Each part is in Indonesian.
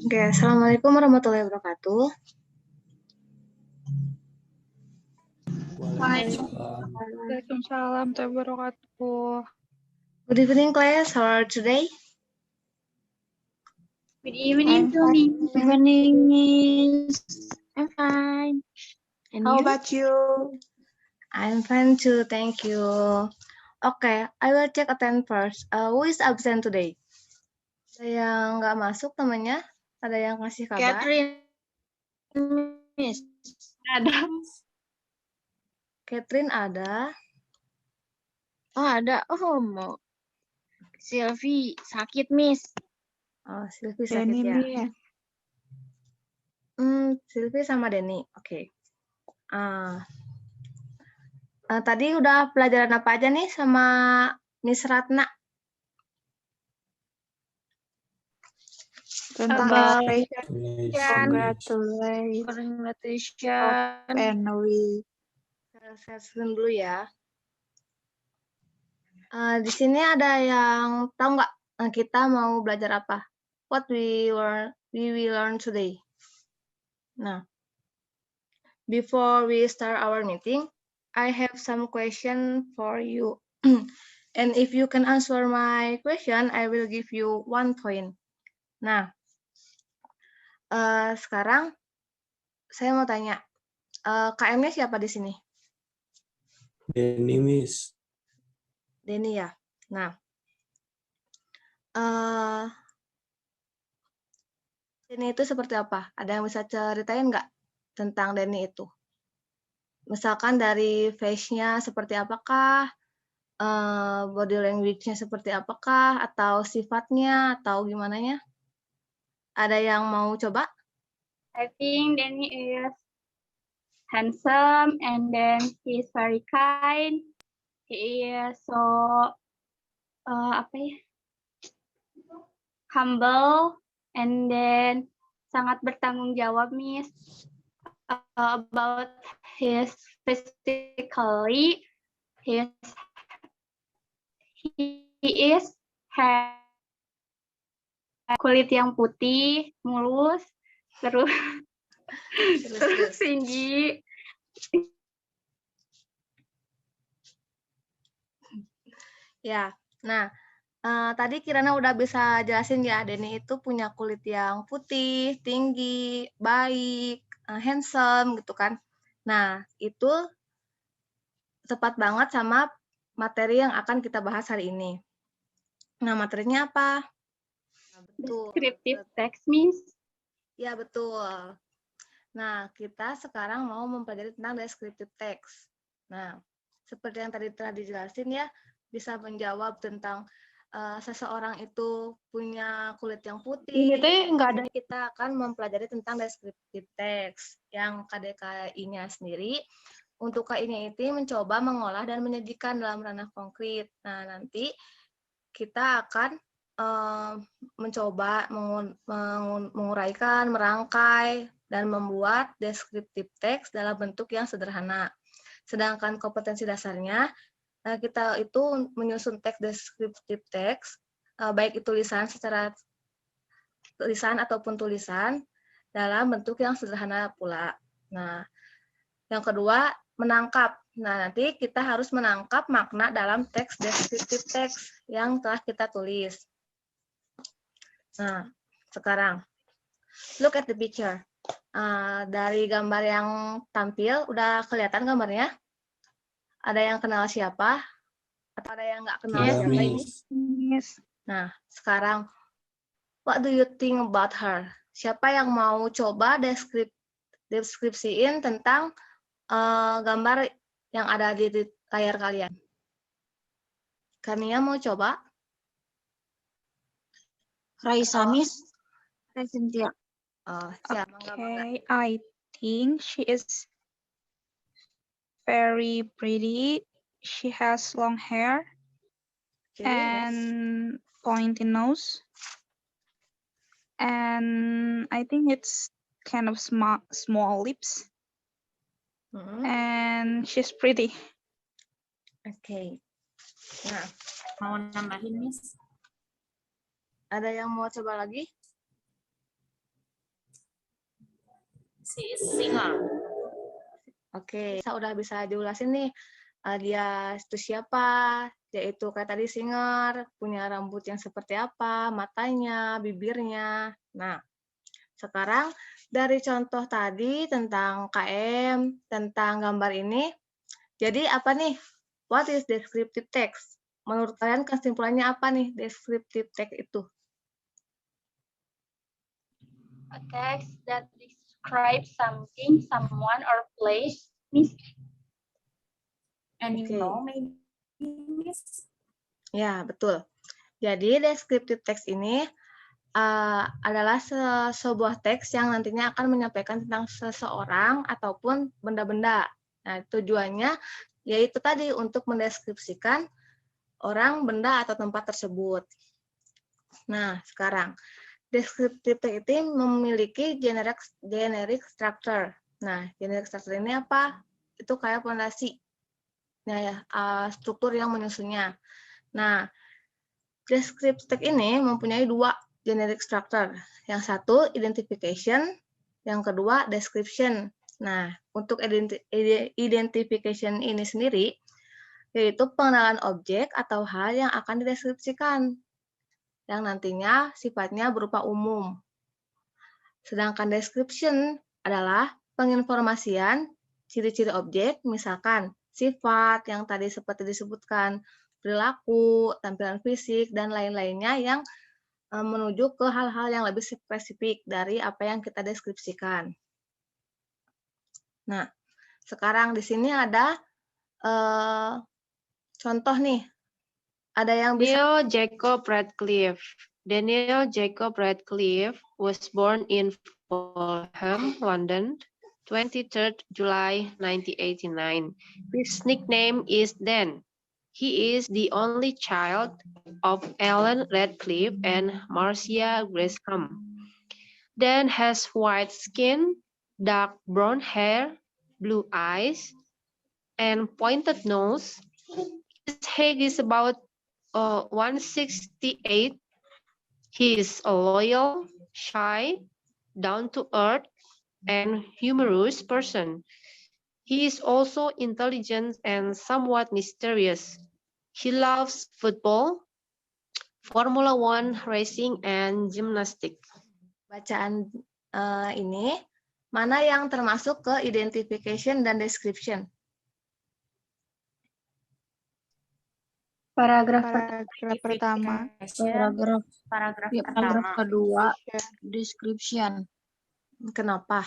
Oke, Assalamualaikum warahmatullahi wabarakatuh. Waalaikumsalam warahmatullahi wabarakatuh. Good evening, class. How are you today? Good evening, Tony. Good evening, Miss. I'm fine. And How you? about you? I'm fine too, thank you. Okay, I will check attendance first. Who is absent today? Ada yang nggak masuk temannya? Ada yang ngasih kabar? Catherine, Miss. Ada. Catherine ada. Oh, ada. Oh, mau. Sylvie sakit, Miss. Oh, Sylvie sakit ya. Sylvie sama Denny. Oke. Tadi udah pelajaran apa aja nih sama Miss Ratna? Tentang About congratulations. And we Saya dulu ya. Di sini ada yang tahu nggak kita mau belajar apa? What we will learn today. Nah, before we start our meeting, I have some question for you. And if you can answer my question, I will give you 1 point. Nah, sekarang saya mau tanya, KM-nya siapa di sini? Denny, Miss. Denny ya. Nah, Denny itu seperti apa? Ada yang bisa ceritain nggak tentang Denny itu? Misalkan dari face-nya seperti apakah, body language-nya seperti apakah, atau sifatnya, atau gimana nya? Ada yang mau coba? I think Danny is handsome and then he's very kind. He is so humble and then sangat bertanggung jawab, Miss. About his physically, he is have kulit yang putih, mulus, terus tinggi. Ya, nah tadi Kirana udah bisa jelasin ya, Denny itu punya kulit yang putih, tinggi, baik, handsome gitu kan. Nah, itu tepat banget sama materi yang akan kita bahas hari ini. Nah, materinya apa? Nah, betul. Descriptive text, Miss. Ya, betul. Nah, kita sekarang mau mempelajari tentang descriptive text. Nah, seperti yang tadi telah dijelasin ya, bisa menjawab tentang seseorang itu punya kulit yang putih. Ini kita akan mempelajari tentang descriptive text yang KDKI-nya sendiri. Untuk KI-nya itu mencoba mengolah dan menyajikan dalam ranah konkret. Nah, nanti kita akan mencoba menguraikan, merangkai, dan membuat descriptive text dalam bentuk yang sederhana. Sedangkan kompetensi dasarnya, kita itu menyusun teks descriptive text, baik itu lisan ataupun tulisan, dalam bentuk yang sederhana pula. Nah, yang kedua, menangkap. Nah, nanti kita harus menangkap makna dalam teks descriptive text yang telah kita tulis. Nah, sekarang, look at the picture. Dari gambar yang tampil, udah kelihatan gambarnya? Ada yang kenal siapa? Atau ada yang nggak kenal siapa ini? Miss. Nah, sekarang, what do you think about her? Siapa yang mau coba deskripsiin tentang gambar yang ada di layar kalian? Kania mau coba? Raisa, Miss. Cynthia. Okay, I think she is very pretty. She has long hair and pointy nose. And I think it's kind of small lips. And she's pretty. Oke. Nah, Mau nambahin, Miss? ada yang mau coba lagi? She is singer. Oke, udah bisa jelasin nih dia itu siapa, yaitu kayak tadi singer, punya rambut yang seperti apa, matanya, bibirnya. Nah, sekarang dari contoh tadi tentang KM, tentang gambar ini, jadi apa nih? What is descriptive text? Menurut kalian kesimpulannya apa nih descriptive text itu? A text that describes something, someone, or place. Miss, Animal, maybe, Miss? Ya, betul. Jadi descriptive text ini adalah sebuah teks yang nantinya akan menyampaikan tentang seseorang ataupun benda-benda. Nah, tujuannya yaitu tadi untuk mendeskripsikan orang, benda, atau tempat tersebut. Nah, sekarang descriptive text itu memiliki generic structure. Nah, generic structure ini apa? Itu kayak fondasi. Nah, ya, struktur yang menyusunnya. Nah, descriptive text ini mempunyai dua generic structure. Yang satu identification, yang kedua description. Nah, untuk identification ini sendiri yaitu pengenalan objek atau hal yang akan dideskripsikan yang nantinya sifatnya berupa umum. Sedangkan description adalah penginformasian ciri-ciri objek, misalkan sifat yang tadi seperti disebutkan, perilaku, tampilan fisik, dan lain-lainnya yang menuju ke hal-hal yang lebih spesifik dari apa yang kita deskripsikan. Nah, sekarang di sini ada contoh nih. Ada yang bisa... Daniel Jacob Radcliffe was born in Fulham, London, 23rd July 1989. His nickname is Dan. He is the only child of Alan Radcliffe and Marcia Gresham. Dan has white skin, dark brown hair, blue eyes, and pointed nose. His height is about 168. He is a loyal, shy, down-to-earth, and humorous person. He is also intelligent and somewhat mysterious. He loves football, Formula One racing, and gymnastics. Bacaan ini, mana yang termasuk ke identification dan description? paragraf pertama. Paragraf Ya, pertama. paragraf kedua, description. Kenapa?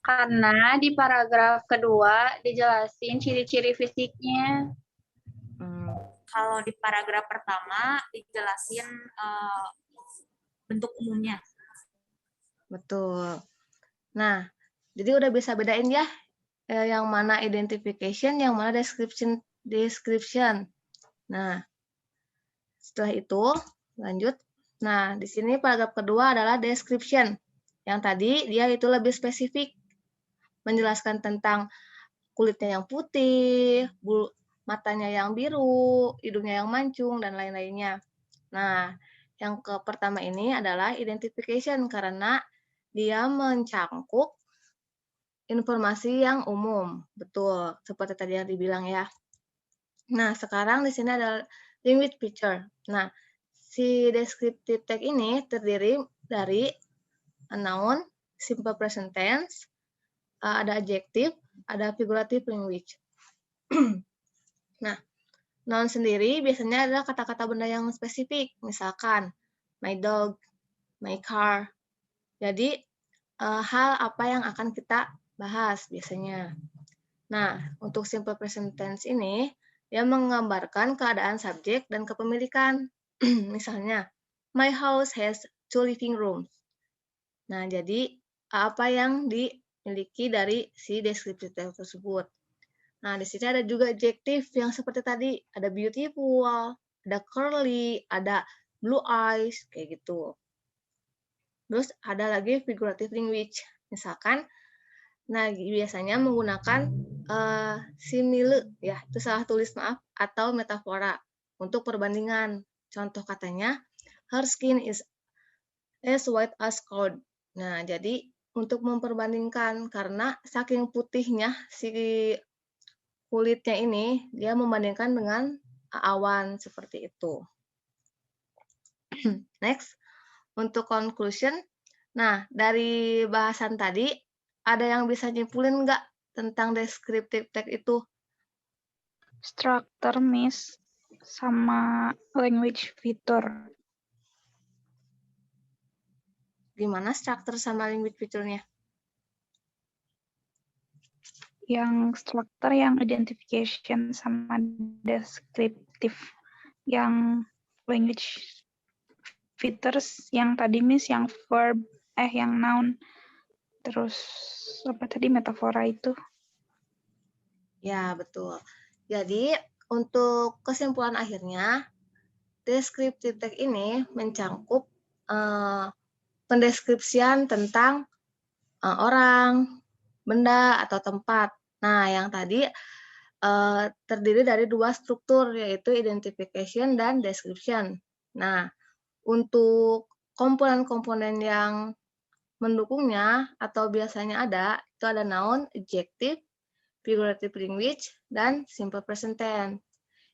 Karena di paragraf kedua dijelasin ciri-ciri fisiknya. Kalau di paragraf pertama dijelasin bentuk umumnya. Betul. Nah, jadi udah bisa bedain ya yang mana identification, yang mana description. Nah, setelah itu lanjut. Nah, di sini paragraf kedua adalah description. Yang tadi dia itu lebih spesifik, menjelaskan tentang kulitnya yang putih, matanya yang biru, hidungnya yang mancung, dan lain-lainnya. Nah, yang pertama ini adalah identification karena dia mencangkup informasi yang umum. Betul, seperti tadi yang dibilang ya. Nah, sekarang di sini ada language picture. Nah, si descriptive text ini terdiri dari noun, simple present tense, ada adjective, ada figurative language. Nah, noun sendiri biasanya adalah kata-kata benda yang spesifik, misalkan my dog, my car. Jadi, hal apa yang akan kita bahas biasanya. Nah, untuk simple present tense ini, dia menggambarkan keadaan subjek dan kepemilikan. Misalnya, my house has 2 living rooms. Nah, jadi apa yang dimiliki dari si descriptive text tersebut. Nah, di sini ada juga adjective yang seperti tadi, ada beautiful, ada curly, ada blue eyes, kayak gitu. Terus ada lagi figurative language. Misalkan, nah biasanya menggunakan simile, ya itu salah tulis maaf, atau metafora untuk perbandingan. Contoh katanya, her skin is as white as cold. Nah, jadi untuk memperbandingkan karena saking putihnya si kulitnya ini, dia membandingkan dengan awan seperti itu. Next, untuk conclusion. Nah, dari bahasan tadi, ada yang bisa nyimpulin nggak tentang descriptive text itu? Structure, Miss, sama language feature. Gimana structure sama language feature-nya? Yang structure yang identification sama descriptive. Yang language features yang tadi Miss yang verb, yang noun. Terus apa tadi metafora itu? Ya, betul. Jadi, untuk kesimpulan akhirnya, descriptive text ini mencangkup pendeskripsian tentang orang, benda, atau tempat. Nah, yang tadi terdiri dari dua struktur, yaitu identification dan description. Nah, untuk komponen-komponen yang mendukungnya atau biasanya ada, itu ada noun, adjective, figurative language, dan simple present tense,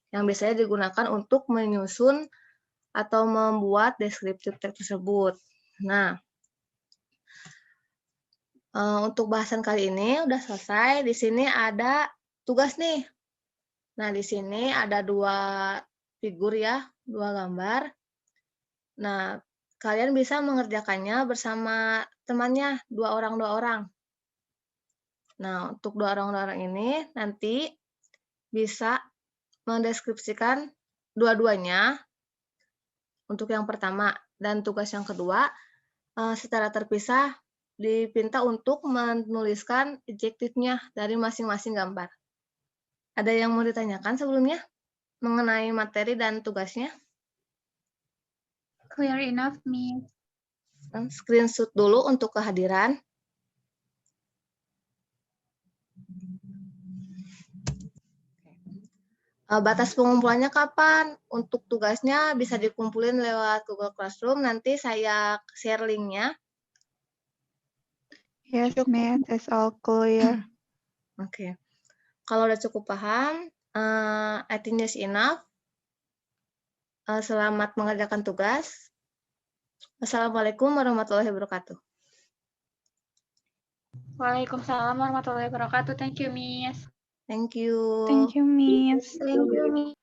yang biasanya digunakan untuk menyusun atau membuat descriptive text tersebut. Nah, untuk bahasan kali ini udah selesai. Di sini ada tugas nih. Nah, di sini ada dua figur ya, dua gambar. Nah, kalian bisa mengerjakannya bersama temannya, dua orang. Nah, untuk dua orang ini nanti bisa mendeskripsikan dua-duanya untuk yang pertama, dan tugas yang kedua secara terpisah dipinta untuk menuliskan adjektifnya dari masing-masing gambar. Ada yang mau ditanyakan sebelumnya mengenai materi dan tugasnya? Clear enough, Miss. Screenshot dulu untuk kehadiran. Batas pengumpulannya kapan? Untuk tugasnya bisa dikumpulin lewat Google Classroom. Nanti saya share linknya. Yes, Miss, it's all clear. Oke. Kalau udah cukup paham, I think that's enough. Selamat mengerjakan tugas. Wassalamualaikum warahmatullahi wabarakatuh. Waalaikumsalam warahmatullahi wabarakatuh. Thank you, Miss. Thank you. Thank you, Miss. Thank you, Miss.